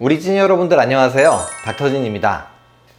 우리 찐 여러분들 안녕하세요. 닥터진입니다.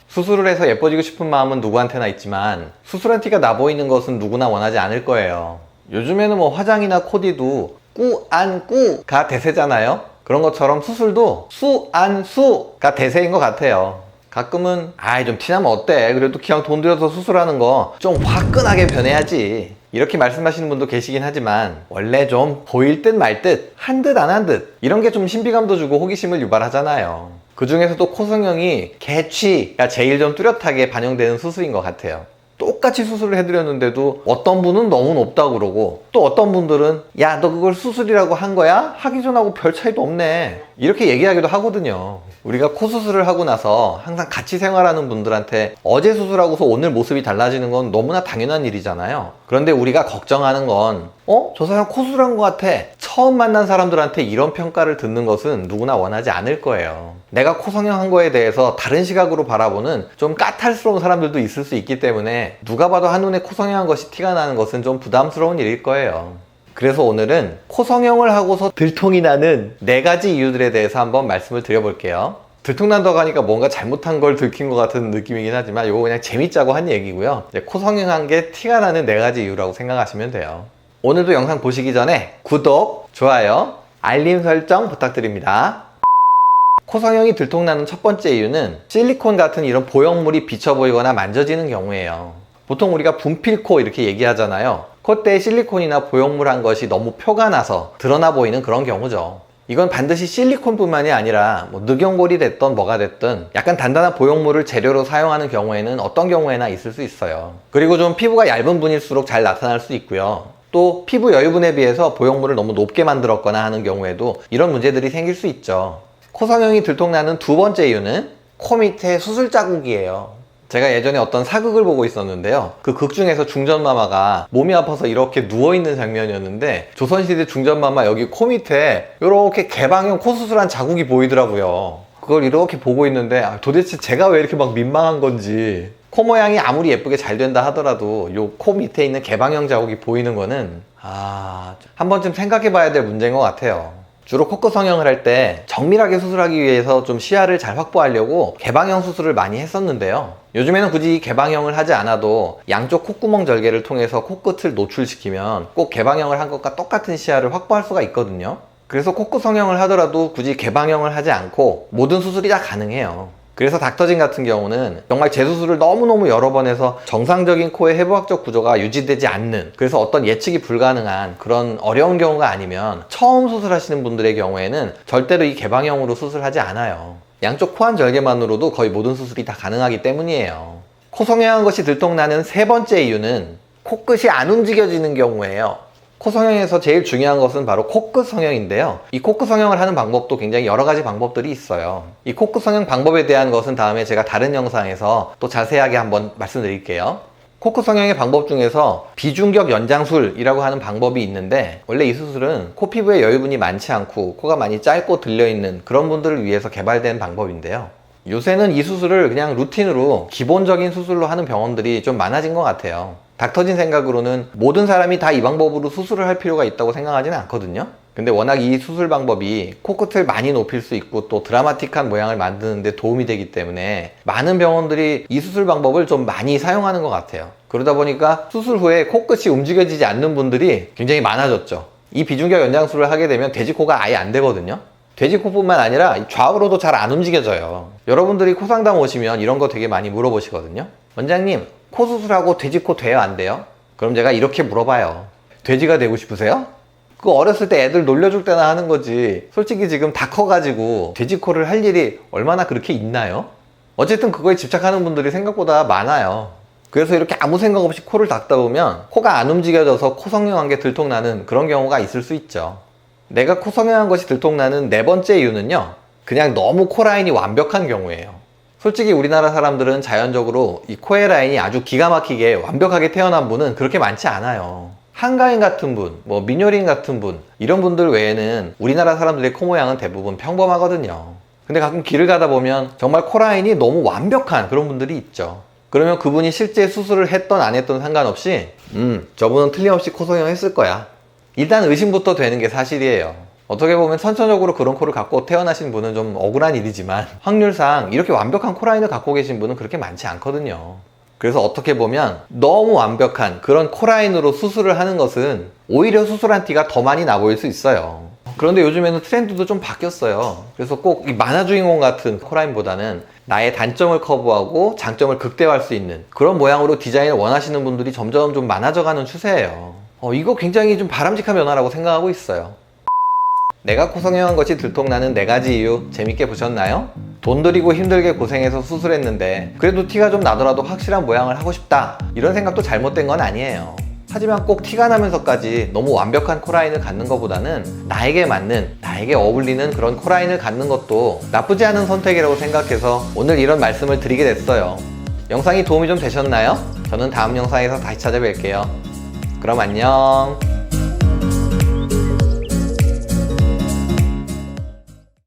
수술을 해서 예뻐지고 싶은 마음은 누구한테나 있지만 수술한 티가 나 보이는 것은 누구나 원하지 않을 거예요. 요즘에는 뭐 화장이나 코디도 꾸, 안, 꾸가 대세잖아요. 그런 것처럼 수술도 수, 안, 수가 대세인 것 같아요. 가끔은 아이 좀 티나면 어때? 그래도 기왕 돈 들여서 수술하는 거 좀 화끈하게 변해야지, 이렇게 말씀하시는 분도 계시긴 하지만 원래 좀 보일 듯 말 듯, 한 듯 안 한 듯 이런 게 좀 신비감도 주고 호기심을 유발하잖아요. 그 중에서도 코 성형이 개취가 제일 좀 뚜렷하게 반영되는 수술인 것 같아요. 똑같이 수술을 해드렸는데도 어떤 분은 너무 높다고 그러고, 또 어떤 분들은 야 너 그걸 수술이라고 한 거야? 하기 전하고 별 차이도 없네, 이렇게 얘기하기도 하거든요. 우리가 코 수술을 하고 나서 항상 같이 생활하는 분들한테 어제 수술하고서 오늘 모습이 달라지는 건 너무나 당연한 일이잖아요. 그런데 우리가 걱정하는 건 저 사람 코 수술한 것 같아, 처음 만난 사람들한테 이런 평가를 듣는 것은 누구나 원하지 않을 거예요. 내가 코 성형한 거에 대해서 다른 시각으로 바라보는 좀 까탈스러운 사람들도 있을 수 있기 때문에 누가 봐도 한눈에 코 성형한 것이 티가 나는 것은 좀 부담스러운 일일 거예요. 그래서 오늘은 코 성형을 하고서 들통이 나는 4가지 이유들에 대해서 한번 말씀을 드려볼게요. 들통난다고 하니까 뭔가 잘못한 걸 들킨 것 같은 느낌이긴 하지만 이거 그냥 재밌자고 한 얘기고요. 코 성형한 게 티가 나는 4가지 이유라고 생각하시면 돼요. 오늘도 영상 보시기 전에 구독, 좋아요, 알림 설정 부탁드립니다. 코 성형이 들통나는 첫 번째 이유는 실리콘 같은 이런 보형물이 비쳐 보이거나 만져지는 경우에요. 보통 우리가 분필코 이렇게 얘기하잖아요. 콧대에 실리콘이나 보형물 한 것이 너무 표가 나서 드러나 보이는 그런 경우죠. 이건 반드시 실리콘 뿐만이 아니라 늑연골이 됐던 뭐가 됐든 약간 단단한 보형물을 재료로 사용하는 경우에는 어떤 경우에나 있을 수 있어요. 그리고 좀 피부가 얇은 분일수록 잘 나타날 수 있고요. 또 피부 여유분에 비해서 보형물을 너무 높게 만들었거나 하는 경우에도 이런 문제들이 생길 수 있죠. 코 성형이 들통나는 두 번째 이유는 코 밑에 수술 자국이에요. 제가 예전에 어떤 사극을 보고 있었는데요. 그 극 중에서 중전마마가 몸이 아파서 이렇게 누워있는 장면이었는데 조선시대 중전마마 여기 코 밑에 이렇게 개방형 코 수술한 자국이 보이더라고요. 그걸 이렇게 보고 있는데 도대체 제가 왜 이렇게 막 민망한 건지, 코 모양이 아무리 예쁘게 잘 된다 하더라도 요 코 밑에 있는 개방형 자국이 보이는 거는 한 번쯤 생각해 봐야 될 문제인 것 같아요. 주로 코끝 성형을 할 때 정밀하게 수술하기 위해서 좀 시야를 잘 확보하려고 개방형 수술을 많이 했었는데요. 요즘에는 굳이 개방형을 하지 않아도 양쪽 콧구멍 절개를 통해서 코끝을 노출시키면 꼭 개방형을 한 것과 똑같은 시야를 확보할 수가 있거든요. 그래서 코끝 성형을 하더라도 굳이 개방형을 하지 않고 모든 수술이 다 가능해요. 그래서 닥터진 같은 경우는 정말 재수술을 너무너무 여러 번 해서 정상적인 코의 해부학적 구조가 유지되지 않는, 그래서 어떤 예측이 불가능한 그런 어려운 경우가 아니면 처음 수술하시는 분들의 경우에는 절대로 이 개방형으로 수술하지 않아요. 양쪽 코 한 절개만으로도 거의 모든 수술이 다 가능하기 때문이에요. 코 성형한 것이 들통나는 세 번째 이유는 코끝이 안 움직여지는 경우예요. 코 성형에서 제일 중요한 것은 바로 코끝 성형인데요. 이 코끝 성형을 하는 방법도 굉장히 여러 가지 방법들이 있어요. 이 코끝 성형 방법에 대한 것은 다음에 제가 다른 영상에서 또 자세하게 한번 말씀드릴게요. 코끝 성형의 방법 중에서 비중격 연장술이라고 하는 방법이 있는데, 원래 이 수술은 코 피부에 여유분이 많지 않고 코가 많이 짧고 들려있는 그런 분들을 위해서 개발된 방법인데요. 요새는 이 수술을 그냥 루틴으로 기본적인 수술로 하는 병원들이 좀 많아진 것 같아요. 닥터진 생각으로는 모든 사람이 다 이 방법으로 수술을 할 필요가 있다고 생각하지는 않거든요. 근데 워낙 이 수술 방법이 코끝을 많이 높일 수 있고 또 드라마틱한 모양을 만드는 데 도움이 되기 때문에 많은 병원들이 이 수술 방법을 좀 많이 사용하는 것 같아요. 그러다 보니까 수술 후에 코끝이 움직여지지 않는 분들이 굉장히 많아졌죠. 이 비중격 연장술을 하게 되면 돼지코가 아예 안 되거든요. 돼지코뿐만 아니라 좌우로도 잘 안 움직여져요. 여러분들이 코상담 오시면 이런 거 되게 많이 물어보시거든요. 원장님, 코 수술하고 돼지코 돼요, 안 돼요? 그럼 제가 이렇게 물어봐요. 돼지가 되고 싶으세요? 그거 어렸을 때 애들 놀려줄 때나 하는 거지, 솔직히 지금 다 커가지고 돼지코를 할 일이 얼마나 그렇게 있나요? 어쨌든 그거에 집착하는 분들이 생각보다 많아요. 그래서 이렇게 아무 생각 없이 코를 닦다 보면 코가 안 움직여져서 코 성형한 게 들통나는 그런 경우가 있을 수 있죠. 내가 코 성형한 것이 들통나는 4번째 이유는요, 그냥 너무 코 라인이 완벽한 경우예요. 솔직히 우리나라 사람들은 자연적으로 이 코의 라인이 아주 기가 막히게 완벽하게 태어난 분은 그렇게 많지 않아요. 한가인 같은 분, 민효린 같은 분, 이런 분들 외에는 우리나라 사람들의 코 모양은 대부분 평범하거든요. 근데 가끔 길을 가다 보면 정말 코 라인이 너무 완벽한 그런 분들이 있죠. 그러면 그분이 실제 수술을 했던 안 했던 상관없이 저분은 틀림없이 코 성형 했을 거야, 일단 의심부터 되는 게 사실이에요. 어떻게 보면 선천적으로 그런 코를 갖고 태어나신 분은 좀 억울한 일이지만 확률상 이렇게 완벽한 코라인을 갖고 계신 분은 그렇게 많지 않거든요. 그래서 어떻게 보면 너무 완벽한 그런 코라인으로 수술을 하는 것은 오히려 수술한 티가 더 많이 나 보일 수 있어요. 그런데 요즘에는 트렌드도 좀 바뀌었어요. 그래서 꼭 이 만화 주인공 같은 코라인보다는 나의 단점을 커버하고 장점을 극대화할 수 있는 그런 모양으로 디자인을 원하시는 분들이 점점 좀 많아져가는 추세예요. 이거 굉장히 좀 바람직한 변화라고 생각하고 있어요. 내가 코 성형한 것이 들통나는 4가지 이유 재밌게 보셨나요? 돈 들이고 힘들게 고생해서 수술했는데 그래도 티가 좀 나더라도 확실한 모양을 하고 싶다, 이런 생각도 잘못된 건 아니에요. 하지만 꼭 티가 나면서까지 너무 완벽한 코라인을 갖는 것보다는 나에게 맞는, 나에게 어울리는 그런 코라인을 갖는 것도 나쁘지 않은 선택이라고 생각해서 오늘 이런 말씀을 드리게 됐어요. 영상이 도움이 좀 되셨나요? 저는 다음 영상에서 다시 찾아뵐게요. 그럼 안녕.